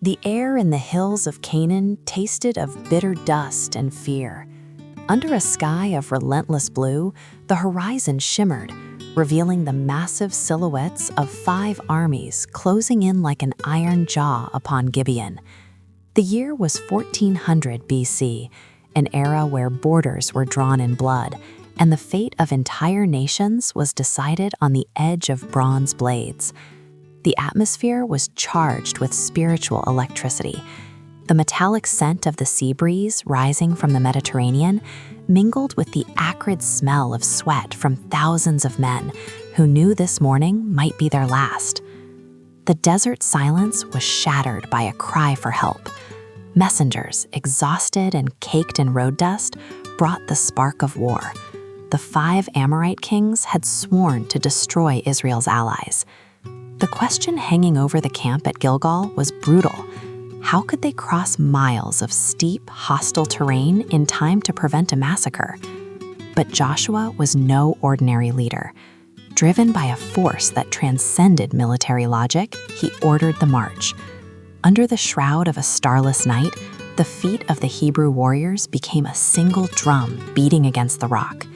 The air in the hills of Canaan tasted of bitter dust and fear. Under a sky of relentless blue, the horizon shimmered, revealing the massive silhouettes of 5 armies closing in like an iron jaw upon Gibeon. The year was 1400 BC, an era where borders were drawn in blood, and the fate of entire nations was decided on the edge of bronze blades. The atmosphere was charged with spiritual electricity. The metallic scent of the sea breeze rising from the Mediterranean mingled with the acrid smell of sweat from thousands of men who knew this morning might be their last. The desert silence was shattered by a cry for help. Messengers, exhausted and caked in road dust, brought the spark of war. The 5 Amorite kings had sworn to destroy Israel's allies. The question hanging over the camp at Gilgal was brutal. How could they cross miles of steep, hostile terrain in time to prevent a massacre? But Joshua was no ordinary leader. Driven by a force that transcended military logic, he ordered the march. Under the shroud of a starless night, the feet of the Hebrew warriors became a single drum beating against the rock.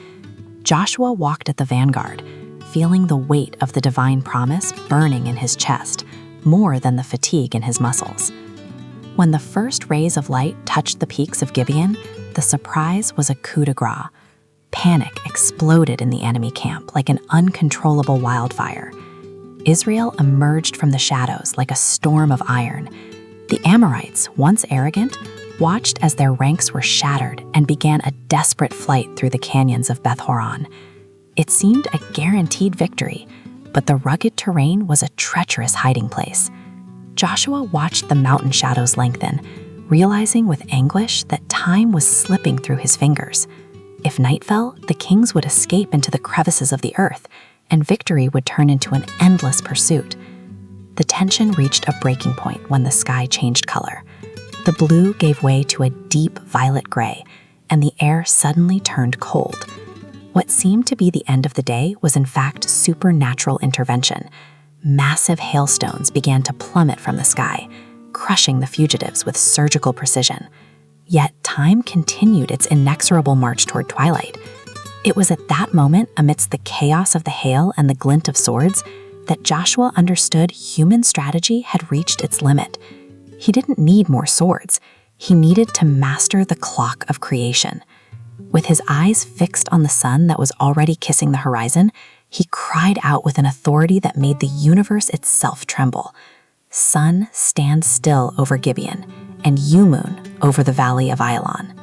Joshua walked at the vanguard, feeling the weight of the divine promise burning in his chest, more than the fatigue in his muscles. When the first rays of light touched the peaks of Gibeon, the surprise was a coup de grace. Panic exploded in the enemy camp like an uncontrollable wildfire. Israel emerged from the shadows like a storm of iron. The Amorites, once arrogant, watched as their ranks were shattered and began a desperate flight through the canyons of Beth Horon. It seemed a guaranteed victory, but the rugged terrain was a treacherous hiding place. Joshua watched the mountain shadows lengthen, realizing with anguish that time was slipping through his fingers. If night fell, the kings would escape into the crevices of the earth, and victory would turn into an endless pursuit. The tension reached a breaking point when the sky changed color. The blue gave way to a deep violet gray, and the air suddenly turned cold. What seemed to be the end of the day was in fact supernatural intervention. Massive hailstones began to plummet from the sky, crushing the fugitives with surgical precision. Yet time continued its inexorable march toward twilight. It was at that moment, amidst the chaos of the hail and the glint of swords, that Joshua understood human strategy had reached its limit. He didn't need more swords. He needed to master the clock of creation. With his eyes fixed on the sun that was already kissing the horizon, he cried out with an authority that made the universe itself tremble. Sun, stand still over Gibeon, and you, moon, over the valley of Ayalon.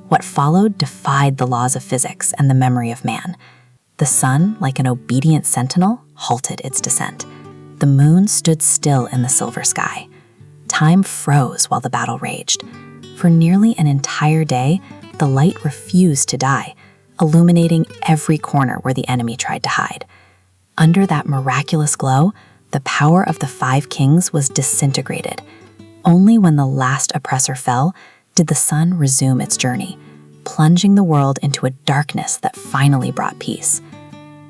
What followed defied the laws of physics and the memory of man. The sun, like an obedient sentinel, halted its descent. The moon stood still in the silver sky. Time froze while the battle raged. For nearly an entire day, the light refused to die, illuminating every corner where the enemy tried to hide. Under that miraculous glow, the power of the 5 kings was disintegrated. Only when the last oppressor fell did the sun resume its journey, plunging the world into a darkness that finally brought peace.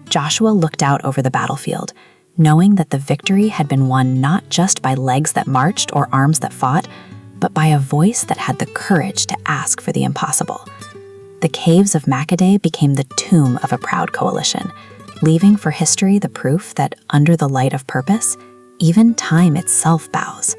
Joshua looked out over the battlefield, knowing that the victory had been won not just by legs that marched or arms that fought, but by a voice that had the courage to ask for the impossible. The caves of Makkedah became the tomb of a proud coalition, leaving for history the proof that under the light of purpose, even time itself bows.